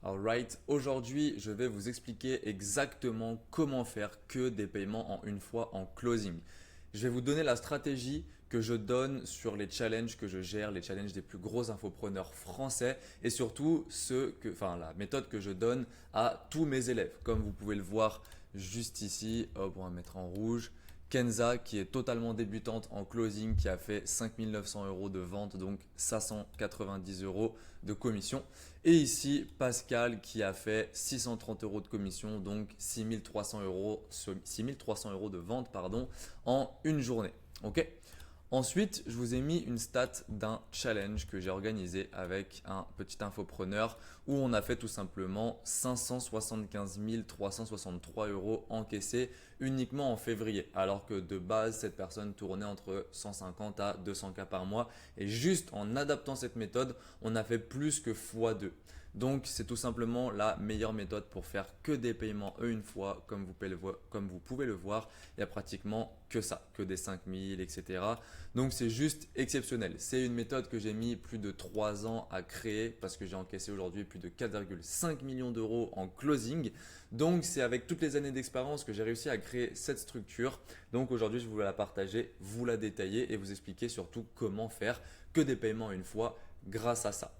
Alright, aujourd'hui je vais vous expliquer exactement comment faire que des paiements en une fois en closing. Je vais vous donner la stratégie que je donne sur les challenges que je gère, les challenges des plus gros infopreneurs français et surtout la méthode que je donne à tous mes élèves. Comme vous pouvez le voir juste ici, hop, on va mettre en rouge. Kenza qui est totalement débutante en closing, qui a fait 5 900 euros de vente, donc 590 euros de commission. Et ici, Pascal qui a fait 630 euros de commission, donc 6 300 euros de vente en une journée. Ok. Ensuite, je vous ai mis une stat d'un challenge que j'ai organisé avec un petit infopreneur où on a fait tout simplement 575 363 euros encaissés uniquement en février. Alors que de base, cette personne tournait entre 150 à 200 cas par mois. Et juste en adaptant cette méthode, on a fait plus que x2. Donc, c'est tout simplement la meilleure méthode pour faire que des paiements une fois. Comme vous pouvez le voir, il n'y a pratiquement que ça, que des 5000, etc. Donc, c'est juste exceptionnel. C'est une méthode que j'ai mis plus de 3 ans à créer parce que j'ai encaissé aujourd'hui plus de 4,5 millions d'euros en closing. Donc, c'est avec toutes les années d'expérience que j'ai réussi à créer cette structure. Donc, aujourd'hui, je voulais la partager, vous la détailler et vous expliquer surtout comment faire que des paiements une fois grâce à ça.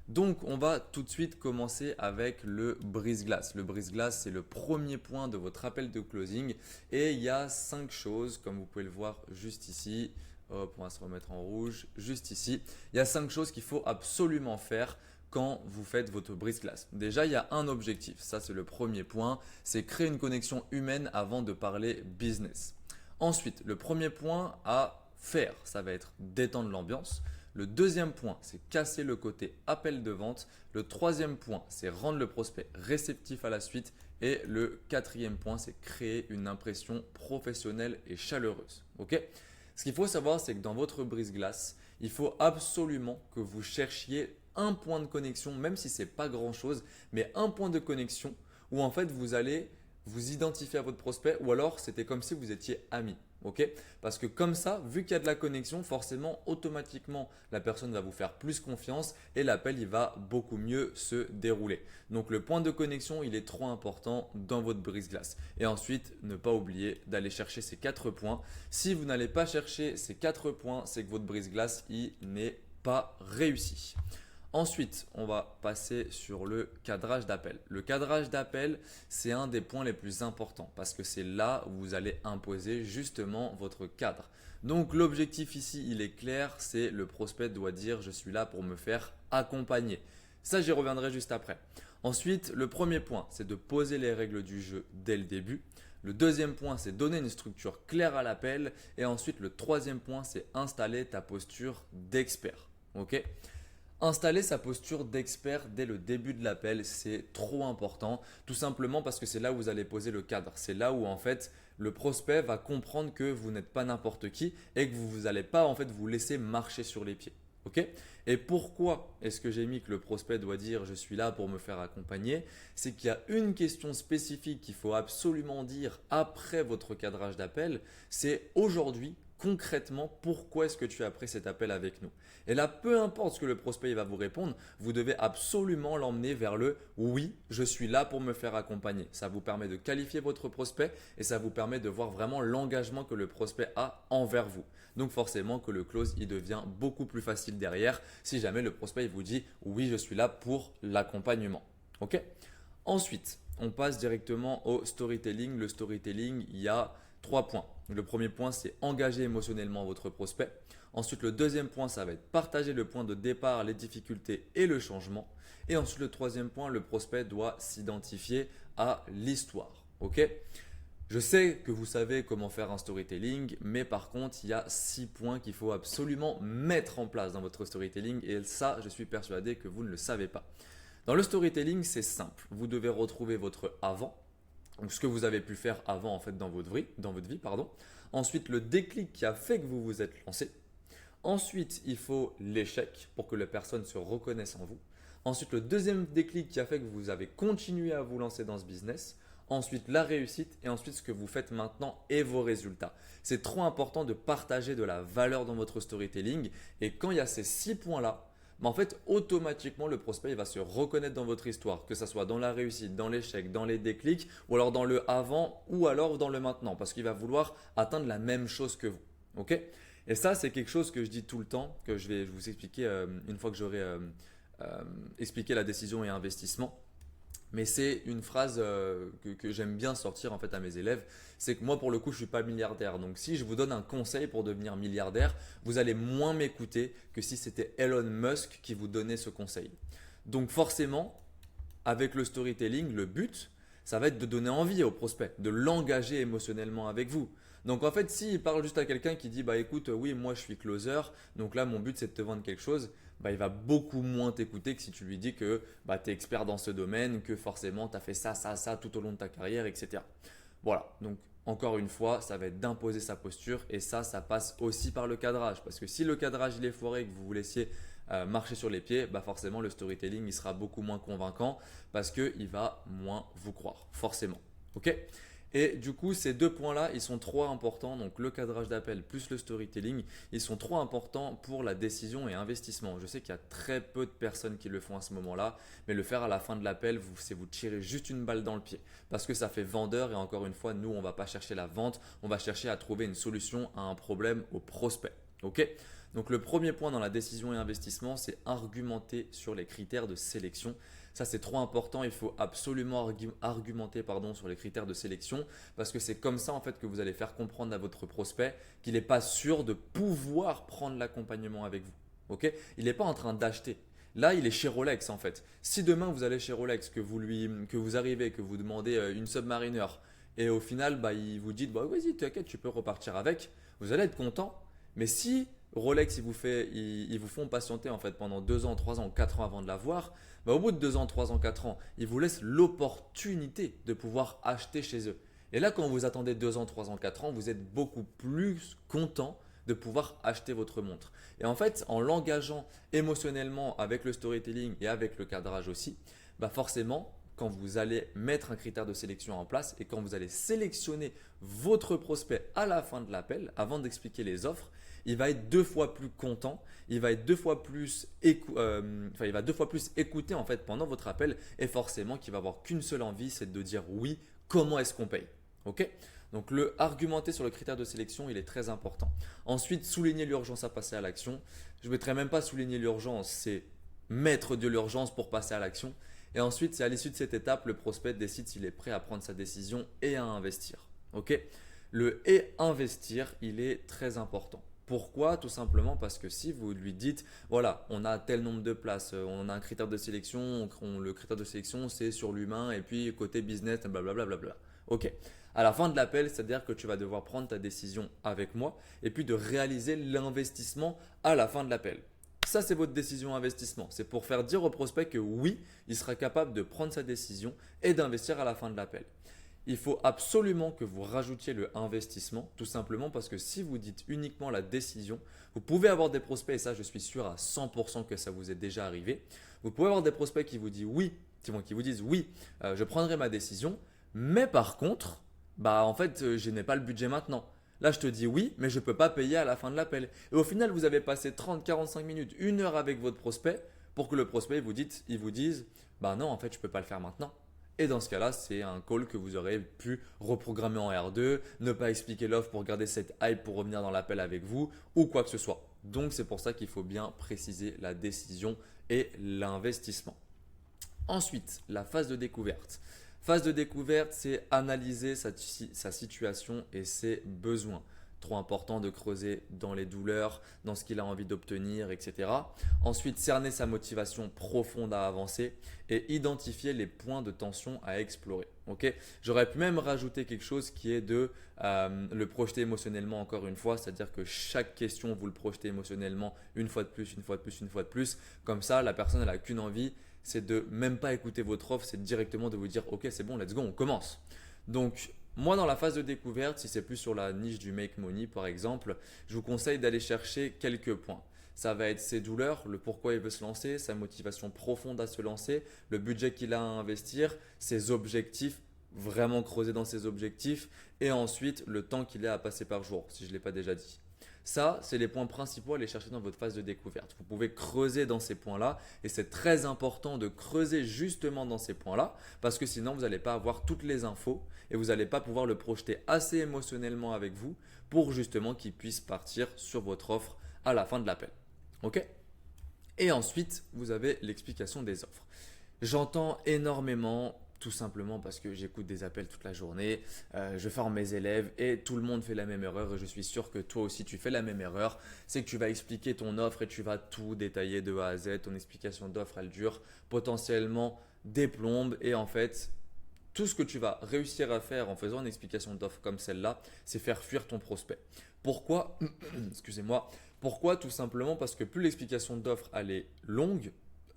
Donc, on va tout de suite commencer avec le brise-glace. Le brise-glace, c'est le premier point de votre appel de closing. Et il y a 5 choses, comme vous pouvez le voir juste ici. Hop, on va se remettre en rouge, juste ici. Il y a 5 choses qu'il faut absolument faire quand vous faites votre brise-glace. Déjà, il y a un objectif. Ça, c'est le premier point. C'est créer une connexion humaine avant de parler business. Ensuite, le premier point à faire, ça va être détendre l'ambiance. Le deuxième point, c'est casser le côté appel de vente. Le troisième point, c'est rendre le prospect réceptif à la suite. Et le quatrième point, c'est créer une impression professionnelle et chaleureuse. Ok. Ce qu'il faut savoir, c'est que dans votre brise-glace, il faut absolument que vous cherchiez un point de connexion, même si ce n'est pas grand-chose, mais un point de connexion où en fait vous allez vous identifier à votre prospect ou alors c'était comme si vous étiez amis. Ok. Parce que comme ça, vu qu'il y a de la connexion, forcément, automatiquement, la personne va vous faire plus confiance et l'appel, il va beaucoup mieux se dérouler. Donc, le point de connexion, il est trop important dans votre brise-glace. Et ensuite, ne pas oublier d'aller chercher ces 4 points. Si vous n'allez pas chercher ces 4 points, c'est que votre brise-glace, il n'est pas réussi. Ensuite, on va passer sur le cadrage d'appel. Le cadrage d'appel, c'est un des points les plus importants parce que c'est là où vous allez imposer justement votre cadre. Donc l'objectif ici, il est clair, c'est le prospect doit dire je suis là pour me faire accompagner. Ça, j'y reviendrai juste après. Ensuite, le premier point, c'est de poser les règles du jeu dès le début. Le deuxième point, c'est donner une structure claire à l'appel. Et ensuite, le troisième point, c'est installer ta posture d'expert. Ok. Installer sa posture d'expert dès le début de l'appel, c'est trop important, tout simplement parce que c'est là où vous allez poser le cadre. C'est là où en fait le prospect va comprendre que vous n'êtes pas n'importe qui et que vous n'allez pas en fait vous laisser marcher sur les pieds. Ok. Et pourquoi est-ce que j'ai mis que le prospect doit dire je suis là pour me faire accompagner? C'est qu'il y a une question spécifique qu'il faut absolument dire après votre cadrage d'appel, c'est aujourd'hui concrètement pourquoi est-ce que tu as pris cet appel avec nous. Et là, peu importe ce que le prospect va vous répondre, vous devez absolument l'emmener vers le oui, je suis là pour me faire accompagner. Ça vous permet de qualifier votre prospect et ça vous permet de voir vraiment l'engagement que le prospect a envers vous. Donc forcément que le close il devient beaucoup plus facile derrière si jamais le prospect il vous dit oui, je suis là pour l'accompagnement. Ok. Ensuite, on passe directement au storytelling. Le storytelling, il y a 3 points. Le premier point, c'est engager émotionnellement votre prospect. Ensuite, le deuxième point, ça va être partager le point de départ, les difficultés et le changement. Et ensuite, le troisième point, le prospect doit s'identifier à l'histoire. Ok. Je sais que vous savez comment faire un storytelling, mais par contre, il y a 6 points qu'il faut absolument mettre en place dans votre storytelling. Et ça, je suis persuadé que vous ne le savez pas. Dans le storytelling, c'est simple. Vous devez retrouver votre avant, donc ce que vous avez pu faire avant en fait dans votre vie, pardon. Ensuite, le déclic qui a fait que vous vous êtes lancé. Ensuite, il faut l'échec pour que la personne se reconnaisse en vous. Ensuite, le deuxième déclic qui a fait que vous avez continué à vous lancer dans ce business. Ensuite, la réussite et ensuite ce que vous faites maintenant et vos résultats. C'est trop important de partager de la valeur dans votre storytelling et quand il y a ces 6 points-là, mais en fait, automatiquement, le prospect il va se reconnaître dans votre histoire, que ce soit dans la réussite, dans l'échec, dans les déclics, ou alors dans le avant, ou alors dans le maintenant, parce qu'il va vouloir atteindre la même chose que vous. Ok? Et ça, c'est quelque chose que je dis tout le temps, que je vais vous expliquer une fois que j'aurai expliqué la décision et investissement. Mais c'est une phrase que j'aime bien sortir en fait à mes élèves. C'est que moi pour le coup je suis pas milliardaire. Donc si je vous donne un conseil pour devenir milliardaire, vous allez moins m'écouter que si c'était Elon Musk qui vous donnait ce conseil. Donc forcément, avec le storytelling, le but, ça va être de donner envie au prospect, de l'engager émotionnellement avec vous. Donc en fait, s'il parle juste à quelqu'un qui dit bah écoute, oui, moi je suis closer, donc là mon but c'est de te vendre quelque chose, bah, il va beaucoup moins t'écouter que si tu lui dis que bah, tu es expert dans ce domaine, que forcément tu as fait ça, ça, ça tout au long de ta carrière, etc. Voilà, donc encore une fois, ça va être d'imposer sa posture et ça passe aussi par le cadrage. Parce que si le cadrage il est foiré et que vous vous laissiez marcher sur les pieds, bah forcément le storytelling il sera beaucoup moins convaincant parce qu'il va moins vous croire, forcément. Ok? Et du coup, ces deux points-là, ils sont trop importants. Donc, le cadrage d'appel plus le storytelling, ils sont trop importants pour la décision et investissement. Je sais qu'il y a très peu de personnes qui le font à ce moment-là, mais le faire à la fin de l'appel, c'est vous tirer juste une balle dans le pied parce que ça fait vendeur. Et encore une fois, nous, on ne va pas chercher la vente, on va chercher à trouver une solution à un problème au prospect. Ok? Donc, le premier point dans la décision et investissement, c'est argumenter sur les critères de sélection. Ça, c'est trop important. Il faut absolument argumenter sur les critères de sélection parce que c'est comme ça en fait que vous allez faire comprendre à votre prospect qu'il n'est pas sûr de pouvoir prendre l'accompagnement avec vous. Ok? Il n'est pas en train d'acheter. Là, il est chez Rolex en fait. Si demain vous allez chez Rolex, que vous arrivez, que vous demandez une Submariner et au final, bah, il vous dit bah, vas-y, t'inquiète, tu peux repartir avec, vous allez être content. Mais si Rolex, ils vous font patienter en fait pendant 2 ans, 3 ans, 4 ans avant de l'avoir, bah, au bout de 2 ans, 3 ans, 4 ans, ils vous laissent l'opportunité de pouvoir acheter chez eux. Et là, quand vous attendez 2 ans, 3 ans, 4 ans, vous êtes beaucoup plus content de pouvoir acheter votre montre. Et en fait, en l'engageant émotionnellement avec le storytelling et avec le cadrage aussi, bah forcément, quand vous allez mettre un critère de sélection en place et quand vous allez sélectionner votre prospect à la fin de l'appel, avant d'expliquer les offres, il va être 2 fois plus content, il va être 2 fois plus il va 2 fois plus écouter en fait pendant votre appel et forcément qu'il va avoir qu'une seule envie, c'est de dire oui, comment est-ce qu'on paye? Ok? Donc le argumenter sur le critère de sélection, il est très important. Ensuite, souligner l'urgence à passer à l'action. Je ne mettrai même pas souligner l'urgence, c'est mettre de l'urgence pour passer à l'action. Et ensuite, c'est à l'issue de cette étape, le prospect décide s'il est prêt à prendre sa décision et à investir. Ok? Le et investir, il est très important. Pourquoi? Tout simplement parce que si vous lui dites, voilà, on a tel nombre de places, on a un critère de sélection, le critère de sélection c'est sur l'humain et puis côté business, blablabla. Bla bla bla. Ok. À la fin de l'appel, c'est-à-dire que tu vas devoir prendre ta décision avec moi et puis de réaliser l'investissement à la fin de l'appel. Ça, c'est votre décision investissement. C'est pour faire dire au prospect que oui, il sera capable de prendre sa décision et d'investir à la fin de l'appel. Il faut absolument que vous rajoutiez le investissement, tout simplement parce que si vous dites uniquement la décision, vous pouvez avoir des prospects, et ça je suis sûr à 100% que ça vous est déjà arrivé, vous pouvez avoir des prospects qui vous disent oui, je prendrai ma décision, mais par contre, bah en fait, je n'ai pas le budget maintenant. Là, je te dis oui, mais je ne peux pas payer à la fin de l'appel. Et au final, vous avez passé 30, 45 minutes, 1 heure avec votre prospect pour que le prospect il vous dise bah non, en fait, je ne peux pas le faire maintenant. Et dans ce cas-là, c'est un call que vous aurez pu reprogrammer en R2, ne pas expliquer l'offre pour garder cette hype pour revenir dans l'appel avec vous ou quoi que ce soit. Donc, c'est pour ça qu'il faut bien préciser la décision et l'investissement. Ensuite, la phase de découverte. Phase de découverte, c'est analyser sa situation et ses besoins. Trop important de creuser dans les douleurs, dans ce qu'il a envie d'obtenir, etc. Ensuite, cerner sa motivation profonde à avancer et identifier les points de tension à explorer. Okay? J'aurais pu même rajouter quelque chose qui est de le projeter émotionnellement encore une fois, c'est-à-dire que chaque question, vous le projetez émotionnellement une fois de plus, une fois de plus, une fois de plus. Comme ça, la personne n'a qu'une envie, c'est de même pas écouter votre offre, c'est directement de vous dire ok c'est bon, let's go, on commence. Donc moi dans la phase de découverte, si c'est plus sur la niche du make money par exemple, je vous conseille d'aller chercher quelques points. Ça va être ses douleurs, le pourquoi il veut se lancer, sa motivation profonde à se lancer, le budget qu'il a à investir, ses objectifs, vraiment creuser dans ses objectifs et ensuite le temps qu'il a à passer par jour si je ne l'ai pas déjà dit. Ça, c'est les points principaux à aller chercher dans votre phase de découverte. Vous pouvez creuser dans ces points-là et c'est très important de creuser justement dans ces points-là parce que sinon, vous n'allez pas avoir toutes les infos et vous n'allez pas pouvoir le projeter assez émotionnellement avec vous pour justement qu'il puisse partir sur votre offre à la fin de l'appel. Ok? Et ensuite, vous avez l'explication des offres. J'entends énormément, tout simplement parce que j'écoute des appels toute la journée, je forme mes élèves et tout le monde fait la même erreur et je suis sûr que toi aussi tu fais la même erreur. C'est que tu vas expliquer ton offre et tu vas tout détailler de A à Z. Ton explication d'offre, elle dure potentiellement des plombes et en fait, tout ce que tu vas réussir à faire en faisant une explication d'offre comme celle-là, c'est faire fuir ton prospect. Pourquoi? Excusez-moi. Pourquoi? Tout simplement parce que plus l'explication d'offre elle est longue,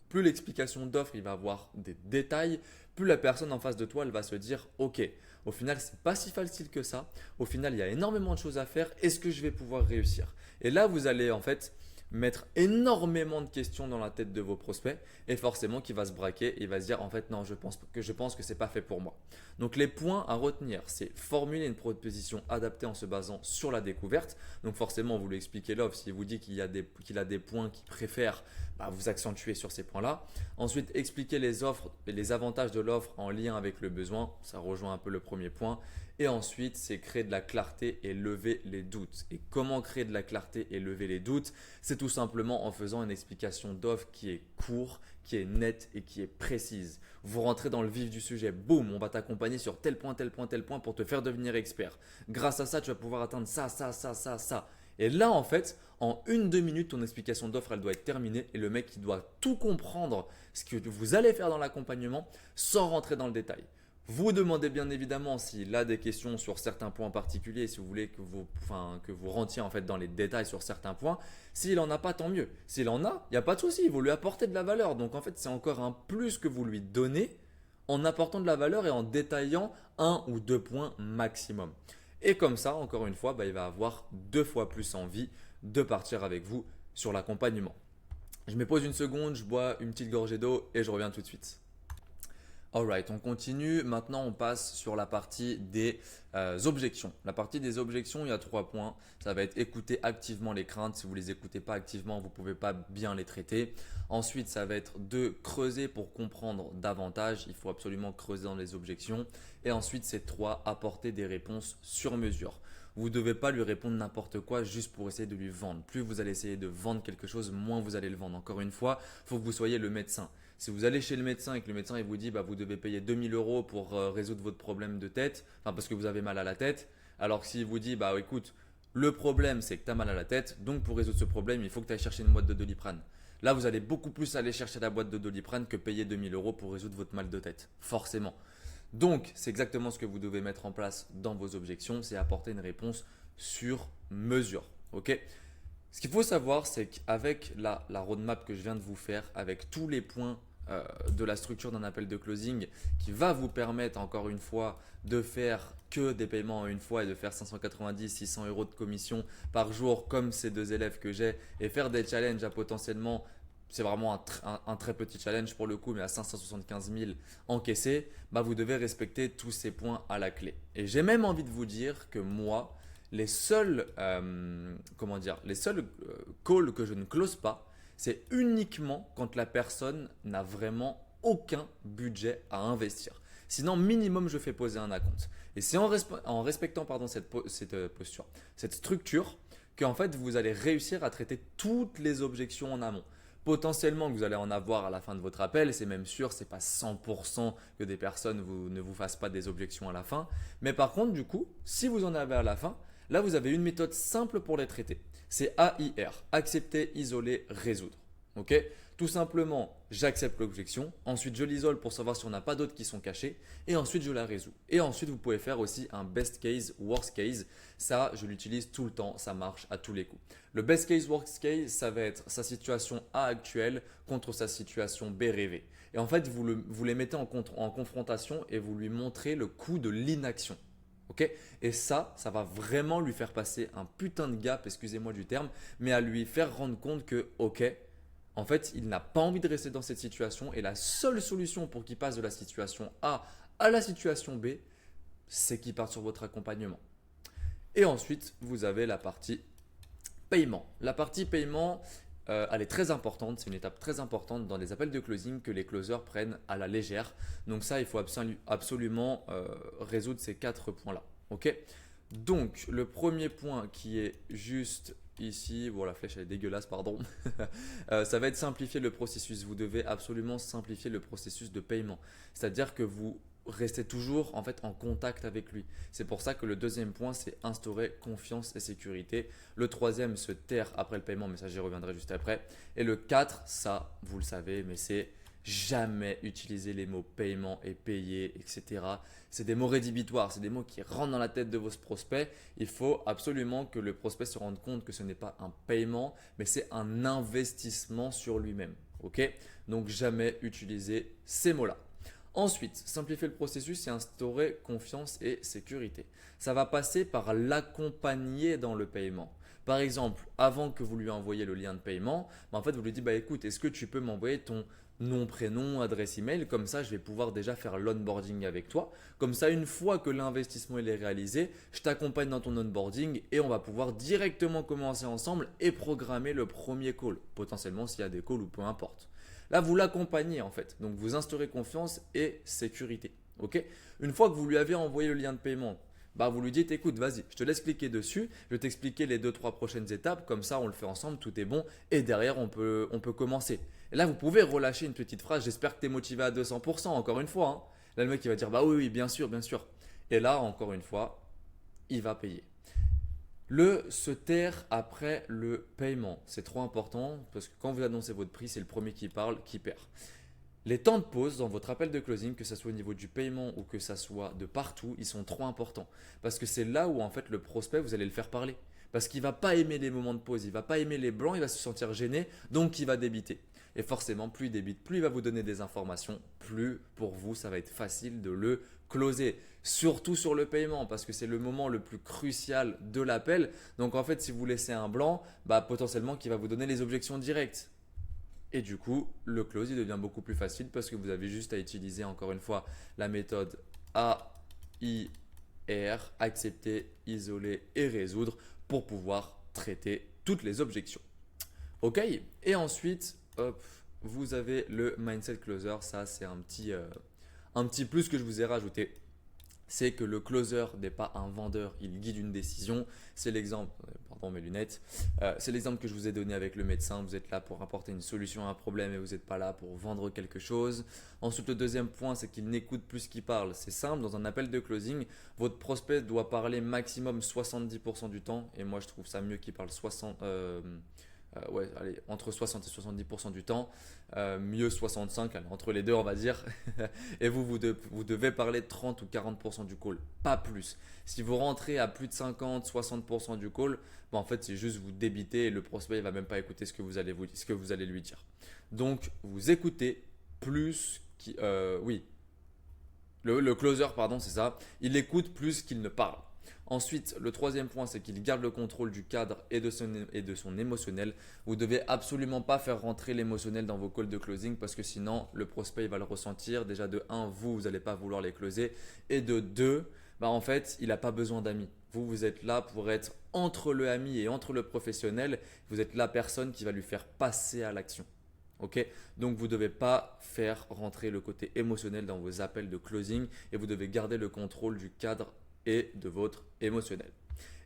plus l'explication d'offre il va avoir des détails, plus la personne en face de toi elle va se dire ok, au final c'est pas si facile que ça, au final il y a énormément de choses à faire, est-ce que je vais pouvoir réussir? Et là vous allez en fait mettre énormément de questions dans la tête de vos prospects et forcément qui va se braquer et il va se dire en fait non je pense que c'est pas fait pour moi. Donc les points à retenir, c'est formuler une proposition adaptée en se basant sur la découverte. Donc forcément vous lui expliquez l'offre, s'il vous dit qu'il a des points qu'il préfère, bah, vous accentuez sur ces points-là. Ensuite expliquer les offres et les avantages de l'offre en lien avec le besoin, ça rejoint un peu le premier point. Et ensuite, c'est créer de la clarté et lever les doutes. Et comment créer de la clarté et lever les doutes? C'est tout simplement en faisant une explication d'offre qui est courte, qui est nette et qui est précise. Vous rentrez dans le vif du sujet, boum, on va t'accompagner sur tel point, tel point, tel point pour te faire devenir expert. Grâce à ça, tu vas pouvoir atteindre ça, ça, ça, ça, ça. Et là, en fait, en 1-2 minutes, ton explication d'offre, elle doit être terminée et le mec, il doit tout comprendre ce que vous allez faire dans l'accompagnement sans rentrer dans le détail. Vous demandez bien évidemment s'il a des questions sur certains points particuliers, si vous voulez que vous rentiez en fait dans les détails sur certains points. S'il n'en a pas, tant mieux. S'il en a, il n'y a pas de souci, vous lui apportez de la valeur. Donc en fait, c'est encore un plus que vous lui donnez en apportant de la valeur et en détaillant 1 ou 2 points maximum. Et comme ça, encore une fois, bah, il va avoir 2 fois plus envie de partir avec vous sur l'accompagnement. Je me pose une seconde, je bois une petite gorgée d'eau et je reviens tout de suite. Alright, on continue. Maintenant, on passe sur la partie des objections. La partie des objections, il y a 3 points. Ça va être écouter activement les craintes. Si vous ne les écoutez pas activement, vous ne pouvez pas bien les traiter. Ensuite, ça va être de creuser pour comprendre davantage. Il faut absolument creuser dans les objections. Et ensuite, c'est 3, apporter des réponses sur mesure. Vous ne devez pas lui répondre n'importe quoi juste pour essayer de lui vendre. Plus vous allez essayer de vendre quelque chose, moins vous allez le vendre. Encore une fois, il faut que vous soyez le médecin. Si vous allez chez le médecin et que le médecin il vous dit bah, vous devez payer 2000 € pour résoudre votre problème de tête, enfin parce que vous avez mal à la tête, alors que s'il vous dit bah écoute, le problème c'est que tu as mal à la tête, donc pour résoudre ce problème, il faut que tu ailles chercher une boîte de Doliprane. Là, vous allez beaucoup plus aller chercher la boîte de Doliprane que payer 2000 € pour résoudre votre mal de tête, forcément. Donc, c'est exactement ce que vous devez mettre en place dans vos objections, c'est apporter une réponse sur mesure. Ok? Ce qu'il faut savoir, c'est qu'avec la roadmap que je viens de vous faire, avec tous les points de la structure d'un appel de closing qui va vous permettre encore une fois de faire que des paiements en une fois et de faire 590-600 € de commission par jour comme ces 2 élèves que j'ai et faire des challenges à potentiellement, c'est vraiment un très petit challenge pour le coup, mais à 575 000 encaissés, bah vous devez respecter tous ces points à la clé. Et j'ai même envie de vous dire que moi, les seuls calls que je ne close pas, c'est uniquement quand la personne n'a vraiment aucun budget à investir. Sinon, minimum, je fais poser un acompte. Et c'est en respectant cette posture, cette structure, qu'en fait, vous allez réussir à traiter toutes les objections en amont. Potentiellement que vous allez en avoir à la fin de votre appel, c'est même sûr, ce n'est pas 100% que des personnes ne vous fassent pas des objections à la fin. Mais par contre, du coup, si vous en avez à la fin, là, vous avez une méthode simple pour les traiter. C'est AIR, accepter, isoler, résoudre. Ok? Tout simplement, j'accepte l'objection. Ensuite, je l'isole pour savoir si on n'a pas d'autres qui sont cachés. Et ensuite, je la résous. Et ensuite, vous pouvez faire aussi un best case, worst case. Ça, je l'utilise tout le temps. Ça marche à tous les coups. Le best case, worst case, ça va être sa situation A actuelle contre sa situation B rêvée. Et en fait, vous les mettez en confrontation et vous lui montrez le coût de l'inaction. Okay? Et ça va vraiment lui faire passer un putain de gap, excusez-moi du terme, mais à lui faire rendre compte que, ok, en fait, il n'a pas envie de rester dans cette situation et la seule solution pour qu'il passe de la situation A à la situation B, c'est qu'il parte sur votre accompagnement. Et ensuite, vous avez la partie Paiement. La partie paiement, elle est très importante. C'est une étape très importante dans les appels de closing que les closers prennent à la légère. Donc ça, il faut absolument résoudre ces 4 points-là. Ok. Donc le premier point qui est juste ici, bon la flèche elle est dégueulasse, pardon. Ça va être simplifier le processus. Vous devez absolument simplifier le processus de paiement. C'est-à-dire que vous restez toujours en fait en contact avec lui. C'est pour ça que le deuxième point, c'est instaurer confiance et sécurité. Le troisième, se taire après le paiement, mais ça j'y reviendrai juste après. Et le 4, ça vous le savez, mais c'est jamais utiliser les mots paiement et payer, etc. C'est des mots rédhibitoires, c'est des mots qui rentrent dans la tête de vos prospects. Il faut absolument que le prospect se rende compte que ce n'est pas un paiement, mais c'est un investissement sur lui-même. Ok. Donc jamais utiliser ces mots-là. Ensuite, simplifier le processus et instaurer confiance et sécurité. Ça va passer par l'accompagner dans le paiement. Par exemple, avant que vous lui envoyiez le lien de paiement, en fait, vous lui dites écoute, est-ce que tu peux m'envoyer ton nom, prénom, adresse email, comme ça je vais pouvoir déjà faire l'onboarding avec toi. Comme ça, une fois que l'investissement est réalisé, je t'accompagne dans ton onboarding et on va pouvoir directement commencer ensemble et programmer le premier call, potentiellement s'il y a des calls ou peu importe. Là, vous l'accompagnez en fait. Donc, vous instaurez confiance et sécurité. Ok. Une fois que vous lui avez envoyé le lien de paiement, vous lui dites écoute, vas-y, je te laisse cliquer dessus. Je vais t'expliquer les 2-3 prochaines étapes. Comme ça, on le fait ensemble, tout est bon. Et derrière, on peut commencer. Et là, vous pouvez relâcher une petite phrase. J'espère que tu es motivé à 200%. Encore une fois. Hein. Là, le mec, il va dire oui, oui, bien sûr, bien sûr. Et là, encore une fois, il va payer. Le se taire après le paiement, c'est trop important parce que quand vous annoncez votre prix, c'est le premier qui parle qui perd. Les temps de pause dans votre appel de closing, que ce soit au niveau du paiement ou que ce soit de partout, ils sont trop importants. Parce que c'est là où en fait le prospect, vous allez le faire parler. Parce qu'il ne va pas aimer les moments de pause, il ne va pas aimer les blancs, il va se sentir gêné, donc il va débiter. Et forcément, plus il débite, plus il va vous donner des informations, plus pour vous, ça va être facile de le closer. Surtout sur le paiement, parce que c'est le moment le plus crucial de l'appel. Donc en fait, si vous laissez un blanc, potentiellement qu'il va vous donner les objections directes. Et du coup, le close il devient beaucoup plus facile parce que vous avez juste à utiliser encore une fois la méthode AIR, accepter, isoler et résoudre pour pouvoir traiter toutes les objections. Ok. Et ensuite, hop, vous avez le mindset closer. Ça, c'est un petit plus que je vous ai rajouté. C'est que le closer n'est pas un vendeur, il guide une décision. C'est l'exemple, pardon mes lunettes, c'est l'exemple que je vous ai donné avec le médecin. Vous êtes là pour apporter une solution à un problème et vous n'êtes pas là pour vendre quelque chose. Ensuite, le deuxième point, c'est qu'il n'écoute plus qu'il parle. C'est simple, dans un appel de closing, votre prospect doit parler maximum 70% du temps. Et moi, je trouve ça mieux qu'il parle 60%. Entre 60 et 70% du temps, mieux 65, allez, entre les deux on va dire. Et vous devez parler 30 ou 40% du call, pas plus. Si vous rentrez à plus de 50, 60% du call, en fait c'est juste vous débiter et le prospect ne va même pas écouter ce que vous allez lui dire. Donc vous écoutez plus, le closer pardon c'est ça, il écoute plus qu'il ne parle. Ensuite, le troisième point, c'est qu'il garde le contrôle du cadre et de son émotionnel. Vous ne devez absolument pas faire rentrer l'émotionnel dans vos calls de closing parce que sinon, le prospect il va le ressentir. Déjà de 1, vous n'allez pas vouloir les closer. Et de 2, en fait, il n'a pas besoin d'amis. Vous êtes là pour être entre le ami et entre le professionnel. Vous êtes la personne qui va lui faire passer à l'action. Ok. Donc vous ne devez pas faire rentrer le côté émotionnel dans vos appels de closing et vous devez garder le contrôle du cadre et de votre émotionnel.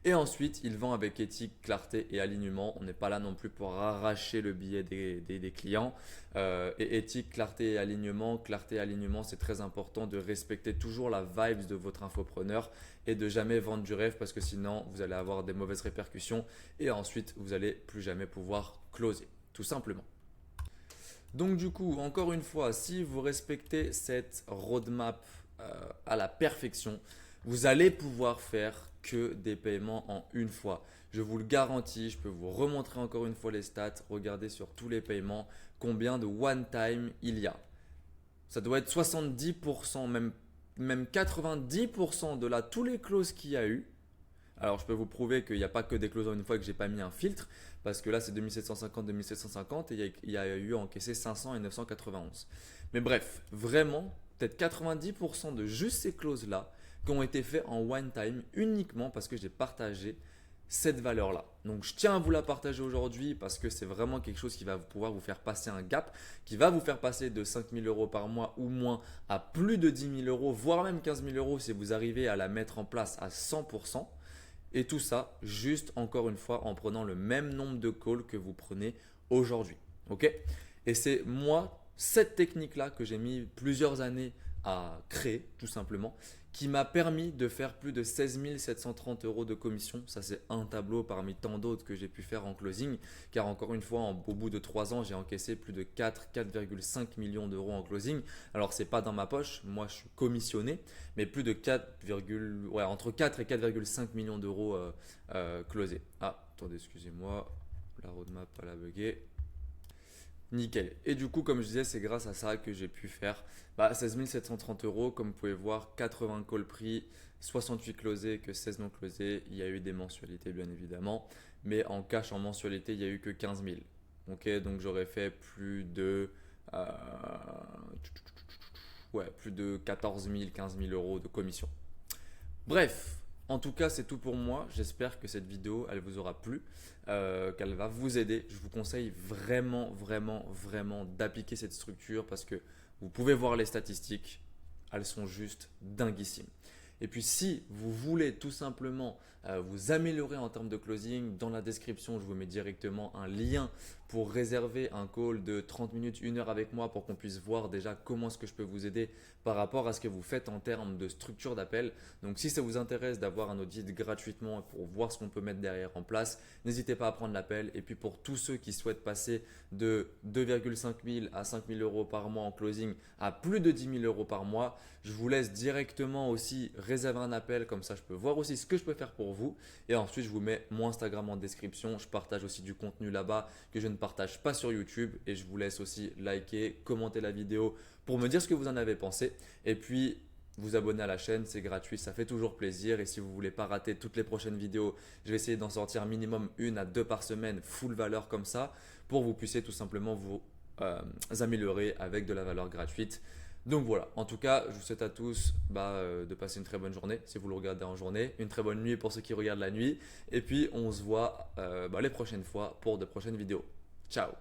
Et ensuite, il vend avec éthique, clarté et alignement. On n'est pas là non plus pour arracher le billet des clients. Et éthique, clarté et alignement, c'est très important de respecter toujours la vibe de votre infopreneur et de jamais vendre du rêve parce que sinon, vous allez avoir des mauvaises répercussions et ensuite, vous n'allez plus jamais pouvoir closer, tout simplement. Donc du coup, encore une fois, si vous respectez cette roadmap à la perfection, vous allez pouvoir faire que des paiements en une fois. Je vous le garantis, je peux vous remontrer encore une fois les stats. Regardez sur tous les paiements combien de one time il y a. Ça doit être 70%, même 90% de là, tous les clauses qu'il y a eu. Alors je peux vous prouver qu'il n'y a pas que des clauses en une fois et que j'ai pas mis un filtre parce que là c'est 2750 et il y a eu encaissé 500 et 991. Mais bref, vraiment, peut-être 90% de juste ces clauses là qui ont été faits en one time uniquement parce que j'ai partagé cette valeur-là. Donc je tiens à vous la partager aujourd'hui parce que c'est vraiment quelque chose qui va pouvoir vous faire passer un gap, qui va vous faire passer de 5 000 euros par mois ou moins à plus de 10 000 euros, voire même 15 000 euros si vous arrivez à la mettre en place à 100%. Et tout ça, juste encore une fois, en prenant le même nombre de calls que vous prenez aujourd'hui. Ok? Et c'est moi, cette technique-là que j'ai mis plusieurs années à créer, tout simplement, qui m'a permis de faire plus de 16 730 euros de commission. Ça, c'est un tableau parmi tant d'autres que j'ai pu faire en closing, car encore une fois, au bout de 3 ans, j'ai encaissé plus de 4,5 millions d'euros en closing. Alors, ce n'est pas dans ma poche, moi je suis commissionné, mais plus de entre 4 et 4,5 millions d'euros closés. Ah, attendez, excusez-moi, la roadmap, elle a bugué. Nickel. Et du coup, comme je disais, c'est grâce à ça que j'ai pu faire 16 730 euros. Comme vous pouvez voir, 80 calls pris, 68 closés que 16 non closés. Il y a eu des mensualités, bien évidemment. Mais en cash, en mensualité, il n'y a eu que 15 000. Ok, donc j'aurais fait plus de 14 000, 15 000 euros de commission. Bref, en tout cas, c'est tout pour moi. J'espère que cette vidéo, elle vous aura plu, qu'elle va vous aider. Je vous conseille vraiment, vraiment, vraiment d'appliquer cette structure parce que vous pouvez voir les statistiques. Elles sont juste dinguissimes. Et puis, si vous voulez tout simplement vous améliorer en termes de closing, dans la description, je vous mets directement un lien pour réserver un call de 30 minutes, 1 heure avec moi pour qu'on puisse voir déjà comment est-ce que je peux vous aider par rapport à ce que vous faites en termes de structure d'appel. Donc, si ça vous intéresse d'avoir un audit gratuitement pour voir ce qu'on peut mettre derrière en place, n'hésitez pas à prendre l'appel. Et puis, pour tous ceux qui souhaitent passer de 2,5 000 à 5 000 euros par mois en closing à plus de 10 000 euros par mois, je vous laisse directement aussi réserver un appel. Comme ça, je peux voir aussi ce que je peux faire pour vous. Et ensuite, je vous mets mon Instagram en description. Je partage aussi du contenu là-bas que je ne partage pas sur YouTube. Et je vous laisse aussi liker, commenter la vidéo pour me dire ce que vous en avez pensé. Et puis, vous abonner à la chaîne, c'est gratuit, ça fait toujours plaisir. Et si vous ne voulez pas rater toutes les prochaines vidéos, je vais essayer d'en sortir minimum 1 à 2 par semaine, full valeur comme ça, pour que vous puissiez tout simplement vous améliorer avec de la valeur gratuite. Donc voilà, en tout cas, je vous souhaite à tous de passer une très bonne journée si vous le regardez en journée, une très bonne nuit pour ceux qui regardent la nuit. Et puis, on se voit les prochaines fois pour de prochaines vidéos. Ciao!